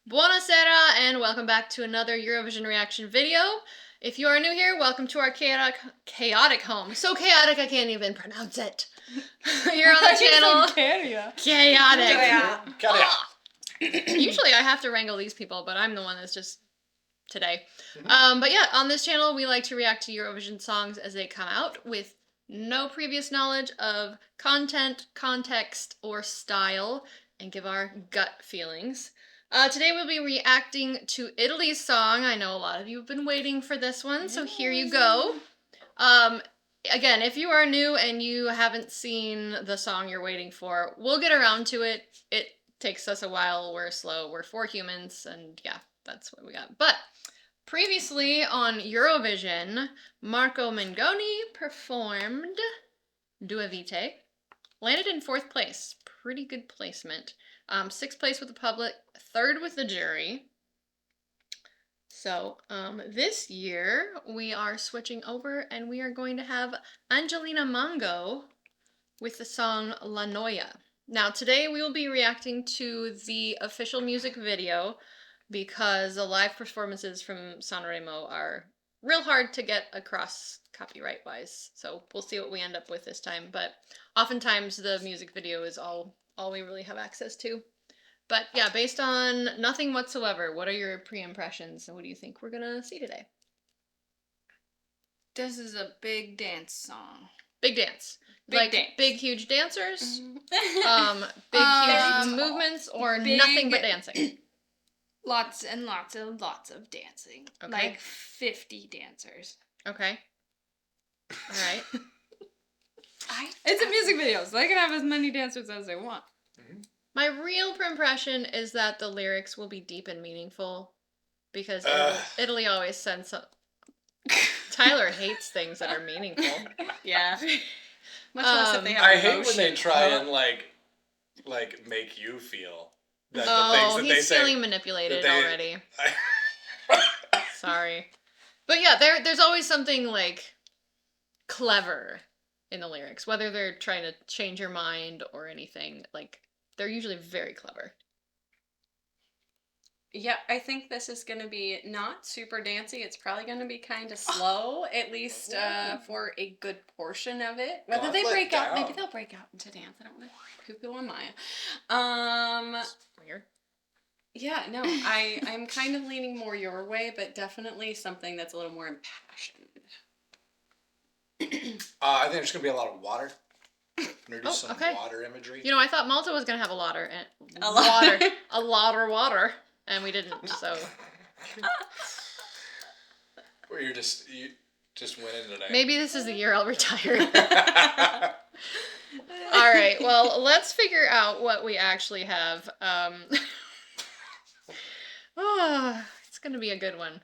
Buonasera and welcome back to another Eurovision reaction video. If you are new here, welcome to our chaotic home. So chaotic I can't even pronounce it. Here on the channel. Chaotic. Usually I have to wrangle these people, but I'm the one that's just today. But yeah, on this channel we like to react to Eurovision songs as they come out with no previous knowledge of content, context, or style, and give our gut feelings. Today we'll be reacting to Italy's song. I know a lot of you have been waiting for this one, so here you go. Again, if you are new and you haven't seen the song you're waiting for, we'll get around to it. It takes us a while, we're slow, we're 4 humans, and yeah, that's what we got. But previously on Eurovision, Marco Mengoni performed Due Vite, landed in 4th place. Pretty good placement. 6th place with the public, 3rd with the jury. So this year we are switching over and we are going to have Angelina Mango with the song La Noia. Now today we will be reacting to the official music video because the live performances from Sanremo are real hard to get across copyright-wise. So we'll see what we end up with this time. But oftentimes the music video is all we really have access to. But yeah, based on nothing whatsoever, what are your pre-impressions and what do you think we're gonna see today? This is a big dance song. Big dance. Big dance. Big huge dancers? Big huge movements or nothing but dancing? Lots and lots and lots of dancing. Okay. Like 50 dancers. Okay. Alright. It's a music video, so they can have as many dancers as they want. My real impression is that the lyrics will be deep and meaningful because Italy always sends some... Tyler hates things that are meaningful. Yeah. Much less if they have I hate when they try and like make you feel that the things that he's they feeling manipulated already. Sorry. But yeah, there's always something like clever in the lyrics, whether they're trying to change your mind or anything. Like, they're usually very clever. Yeah, I think this is going to be not super dancey. It's probably going to be kind of slow, at least for a good portion of it. Whether they break out, maybe they'll break out into dance. I don't know. Poo-poo on Maya. Weird. Yeah, no, I'm kind of leaning more your way, but definitely something that's a little more impassioned. I think there's going to be a lot of water. Introduce some water imagery. You know, I thought Malta was going to have a water, and we didn't, so. Where you just went in today. Maybe this is the year I'll retire. All right, well, let's figure out what we actually have. It's going to be a good one.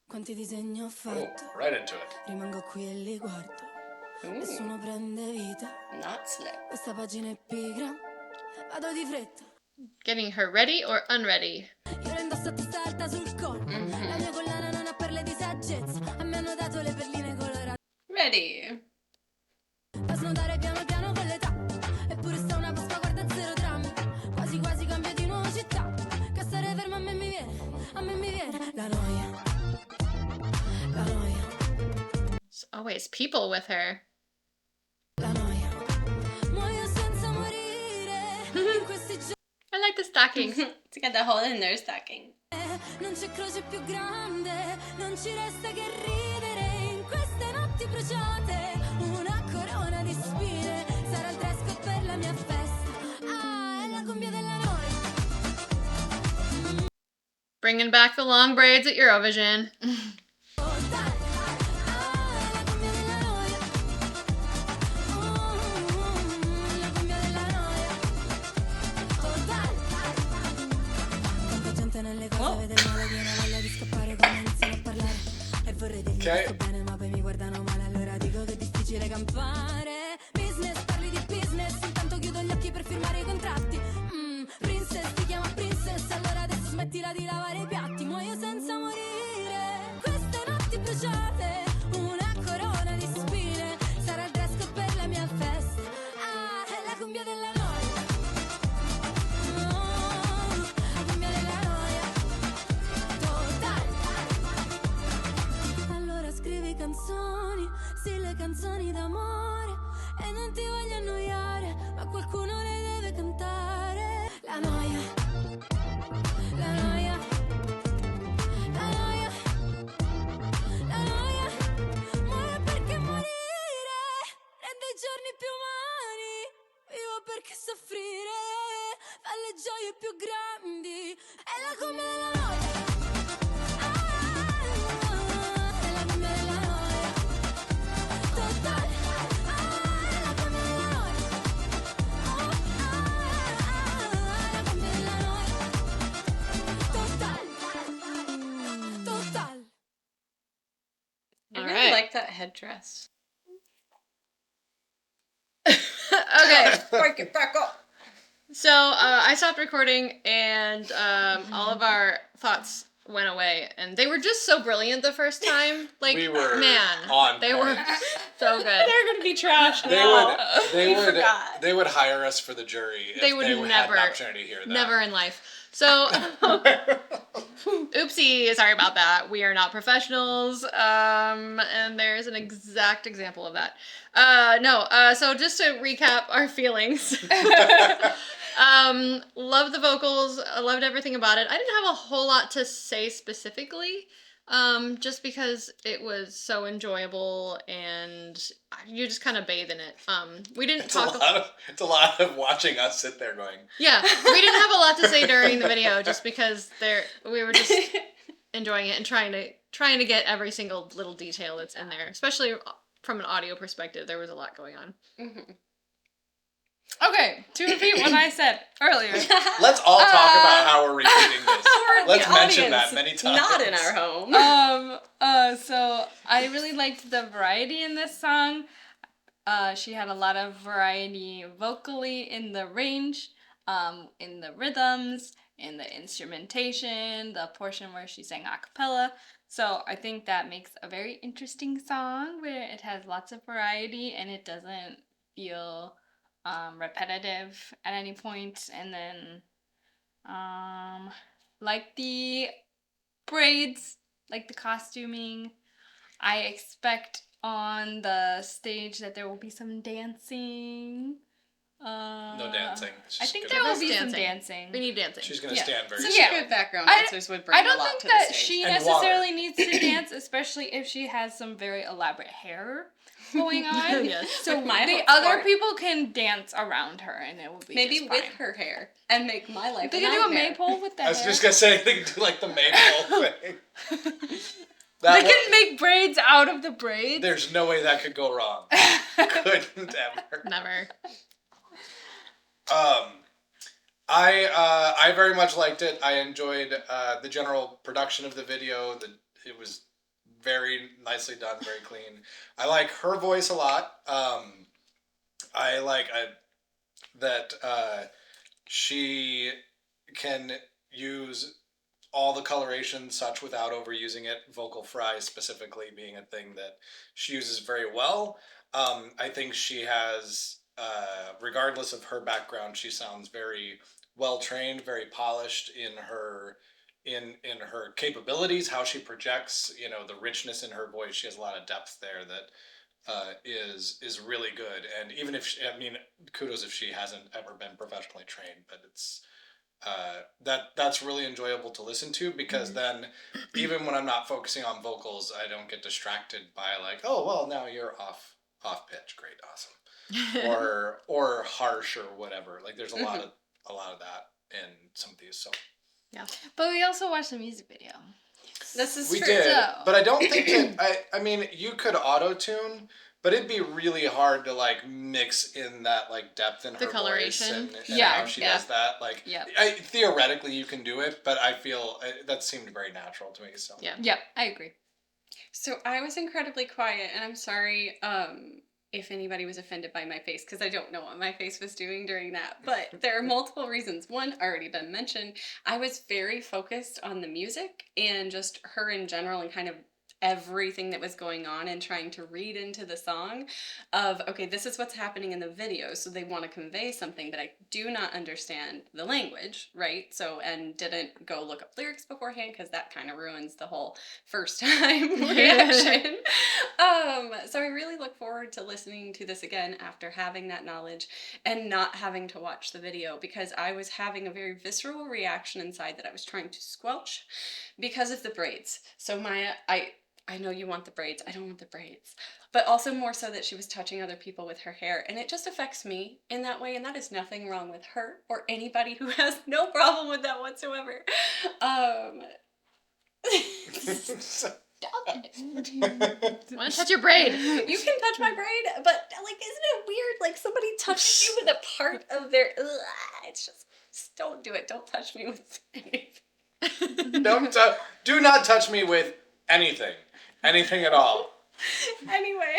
Quanti disegni ho fatto. Right into it. Rimango qui e li guardo. Nessuno prende vita. Not slip. Questa pagina è pigra. Vado di fretta. Getting her ready or unready? Io la indosso a testa alta sul collo. La mia collana non ha perle di saggezza. A me hanno dato le perline colorate. Ready. Fa snodare piano piano con l'età. Eppure sta una Pasqua, guarda zero drammi. Quasi quasi cambio di nuovo città. Che stare ferma a me mi viene la noia. There's always people with her. I like the stockings. It's got the hole in their stocking. Non c'è croce più grande, non ci resta che ridere in queste notti bruciate. Una corona di spine sarà il dress code per la mia festa. Ah, è la cumbia della noia. Bringing back the long braids at Eurovision. Okay. Business, parli di business, intanto chiudo gli occhi per firmare i contratti. Princess, ti chiama princess, allora adesso smettila di lavare i piatti. Muoio senza morire, queste notti bruciate, una corona di spine, sarà il canzoni d'amore e non ti voglio annoiare, ma qualcuno le deve cantare. La noia, la noia, la noia, la noia, muore perché morire rende i giorni più umani, vivo perché soffrire fa le gioie più grandi, è la come la noia. I All really right. like that headdress. Okay. Break it back up. So I stopped recording, and all of our thoughts went away, and they were just so brilliant the first time. Like, We were man, on they point. were so good. They're gonna be trash They now. would they would hire us for the jury if They would had never- an opportunity to hear that. Never in life. So, oopsie, sorry about that. We are not professionals, and there's an exact example of that. So just to recap our feelings. Loved the vocals, loved everything about it. I didn't have a whole lot to say specifically, just because it was so enjoyable and you just kind of bathe in it. We didn't It's talk. it's a lot of watching us sit there going. Yeah, we didn't have a lot to say during the video, just because we were just enjoying it and trying to get every single little detail that's in there, especially from an audio perspective. There was a lot going on. Mm-hmm. Okay, to repeat what I said earlier. Let's all talk about how we're repeating this. For Let's the mention audience, that many times. Not in our home. So I really liked the variety in this song. She had a lot of variety vocally in the range, in the rhythms, in the instrumentation, the portion where she sang a cappella. So I think that makes a very interesting song where it has lots of variety and it doesn't feel repetitive at any point. And then like the braids, like the costuming. I expect on the stage that there will be some dancing. No dancing. It's I just think gonna there will be- be some dancing. dancing. We need dancing. She's gonna Yeah. stand very Such still. Yeah. good background I- dancers would bring I a don't lot think to that the stage. she And necessarily water. needs to dance, especially if she has some very elaborate hair going on. Yes. So With my the hopes other for it. people can dance around her, and it will be Maybe just with fine. her hair and make my life They a can do a nightmare. maypole with that I was hair. just gonna say they can do like the maypole thing. They can make braids out of the braids. There's no way that could go wrong. Couldn't ever. Never. I very much liked it. I enjoyed the general production of the video. It was very nicely done, very clean. I like her voice a lot. I like that she can use all the coloration such without overusing it. Vocal fry specifically being a thing that she uses very well. I think she has, regardless of her background, she sounds very well trained, very polished in her capabilities, how she projects, the richness in her voice. She has a lot of depth there that is really good. And even if kudos if she hasn't ever been professionally trained, but it's that's really enjoyable to listen to, because then even when I'm not focusing on vocals, I don't get distracted by like, oh well, now you're off pitch, great, awesome, or harsh or whatever. Like there's a lot of that in some of these. So But we also watched the music video. This is we true. did, So- but I don't think I mean you could auto tune. But it'd be really hard to like mix in that like depth in The her coloration. voice and Yeah, how she yeah. does that. Like, Yep. theoretically you can do it, but I feel that seemed very natural to me. So Yeah. Yep, I agree. So I was incredibly quiet, and I'm sorry if anybody was offended by my face, because I don't know what my face was doing during that. But there are multiple reasons. One, already been mentioned. I was very focused on the music and just her in general and kind of everything that was going on and trying to read into the song of, okay, this is what's happening in the video, so they want to convey something, but I do not understand the language, right? So, and didn't go look up lyrics beforehand, because that kind of ruins the whole first time reaction. So I really look forward to listening to this again after having that knowledge and not having to watch the video, because I was having a very visceral reaction inside that I was trying to squelch because of the braids. So Maya, I know you want the braids. I don't want the braids. But also more so that she was touching other people with her hair. And it just affects me in that way. And that is nothing wrong with her or anybody who has no problem with that whatsoever. Want to touch your braid? You can touch my braid, but like, isn't it weird? Like somebody touches you with a part of their, it's just don't do it. Don't touch me with anything. Do not touch me with anything. Anything at all. Anyway.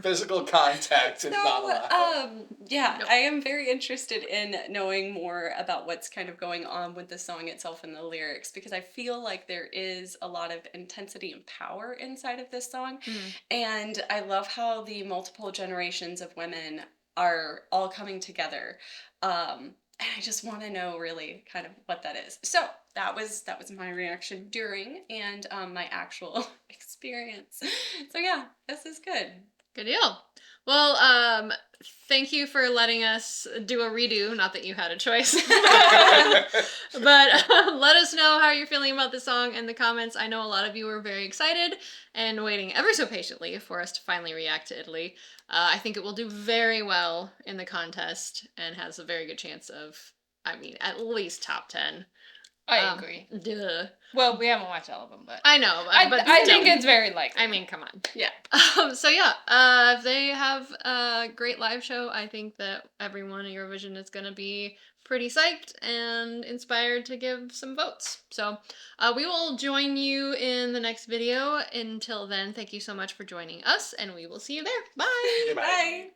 Physical contact is not allowed. Yeah, I am very interested in knowing more about what's kind of going on with the song itself and the lyrics, because I feel like there is a lot of intensity and power inside of this song. And I love how the multiple generations of women are all coming together. And I just want to know really kind of what that is. So that was my reaction during and my actual experience. So yeah, this is good. Good deal. Well, thank you for letting us do a redo. Not that you had a choice. But let us know how you're feeling about the song in the comments. I know a lot of you were very excited and waiting ever so patiently for us to finally react to Italy. I think it will do very well in the contest and has a very good chance of, I mean, at least top 10. I agree. Duh. Well, we haven't watched all of them, but I know, but I still. think it's very likely. I mean, come on. Yeah. So yeah, if they have a great live show, I think that everyone at Eurovision is going to be pretty psyched and inspired to give some votes. So we will join you in the next video. Until then, thank you so much for joining us, and we will see you there. Bye! Goodbye. Bye.